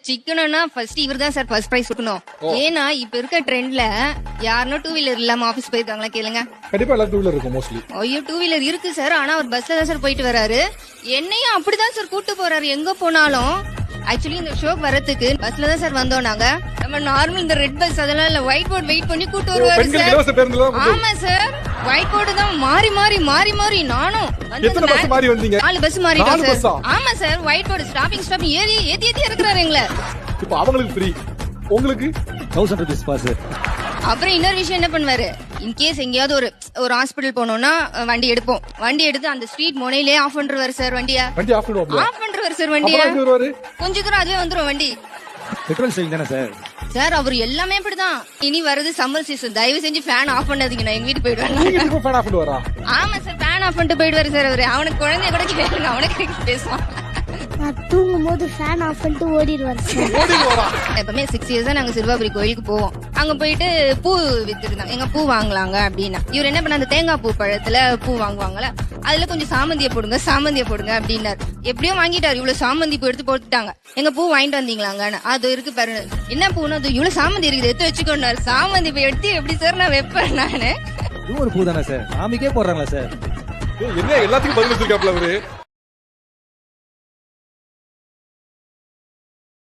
சிக்கணும்னா first இவர் தான் sir first prize கொடுக்கணும். ஏன்னா இப்ப இருக்க ட்ரெண்ட்ல யாருன்னா டூ வீலர் இல்லாம ஆபீஸ் போயிருக்காங்களா கேளுங்க. கண்டிப்பா எல்லாரும் டூ வீலர் இருக்கும் மோஸ்ட்லி. ஐயோ டூ வீலர் இருக்கு சார், ஆனா அவர் பஸ்ல தான் சார் போயிட்டு வராரு. என்னையும் அப்படிதான் சார் கூட்டு போறாரு எங்க போனாலும். ஆக்சுவலி இந்த ஷோக்கு வரதுக்கு பஸ்ல தான் சார் வந்தோம் நாங்க. நம்ம நார்மல் இந்த ரெட் பஸ் அதெல்லாம் இல்ல, ஒயிட் போர்டு வெயிட் பண்ணி கூட்டு வருவாரு சார். ஆமா சார், ஒயிட் போர்டு தான் மாறி மாறி மாறி மாறி நானும் எத்தனை பஸ் மாறி வந்தீங்க? 4 பஸ் மாறிட்டோம் சார். ஆமா சார், ஒயிட் போர்டு ஸ்டாப்பிங் ஏறி ஏத்தி இருக்கிறாரு எங்களை. இப்போ அவங்களுக்கு ஃப்ரீ, உங்களுக்கு 1000 rupees பாஸ். அப்புறம் இன்னொரு விஷயம் என்ன பண்ணுவாரு, இன்கேஸ் எங்கேயாவது ஒரு ஹாஸ்பிடல் போனோம்னா வண்டி எடுப்போம். வண்டி எடுத்து அந்த ஸ்ட்ரீட் முனையிலே ஆஃப் பண்றவாரு சார் வண்டியா. வண்டி ஆஃப் பண்ணுவாங்க. ஆஃப் பண்றவாரு சார் வண்டியா. கொஞ்ச தூரம் அதுவே வந்துரும் வண்டி. பெட்ரோல் சேவிங் தானே சார்? சார் அவர் எல்லாமே இப்படிதான். இனி வருது சம்மர் சீசன், தயவு செஞ்சு ஃபேன் ஆஃப் பண்ணாதீங்க, நான் எங்க வீட்டு போயிடுவேன். ஃபேன் ஆஃப் பண்ணுவாரா? ஆமா சார், ஃபேன் ஆஃப் பண்ணிட்டு போயிடுவாரு சார் அவரு. அவனுக்கு குழந்தைய கூட கேளுங்க, அவனுக்கு பேசுவான். நான் தூங்கும் போது ஃபேன் ஆஃப் பண்ணிட்டு ஓடிடுவாரு சார். எப்பவுமே 6 years நாங்க சிறுவாபுரி கோயிலுக்கு போவோம். அங்க போயிட்டு பூ வித்துருந்தாங்க, எங்க பூ வாங்கலாங்க அப்படின்னா இவர் என்ன பண்ண, அந்த தேங்காய் பூ பழத்துல பூ வாங்குவாங்கல்ல, அதுல கொஞ்சம் சாமந்திய போடுங்க அப்படின்னாரு. எப்படியோ வாங்கிட்டாரு. இவ்வளவு சாமந்தி பூ எடுத்து போட்டுட்டாங்க. எங்க பூ வாங்கிட்டு வந்தீங்களாங்கன்னு. அது இருக்கு பாருங்க, என்ன பூன்னு, அது இவ்வளவு சாமந்தி இருக்குது எடுத்து வச்சுக்கோன்னாரு. சாமந்தி பூ எடுத்து எப்படி சார் நான் வைப்பேன் நானு? இது ஒரு பூ தானே சார்? சாமிக்கே போடுறாங்களா சார்? என்ன எல்லாத்துக்கும் பதில் வச்சிருக்காப்ல அவரு.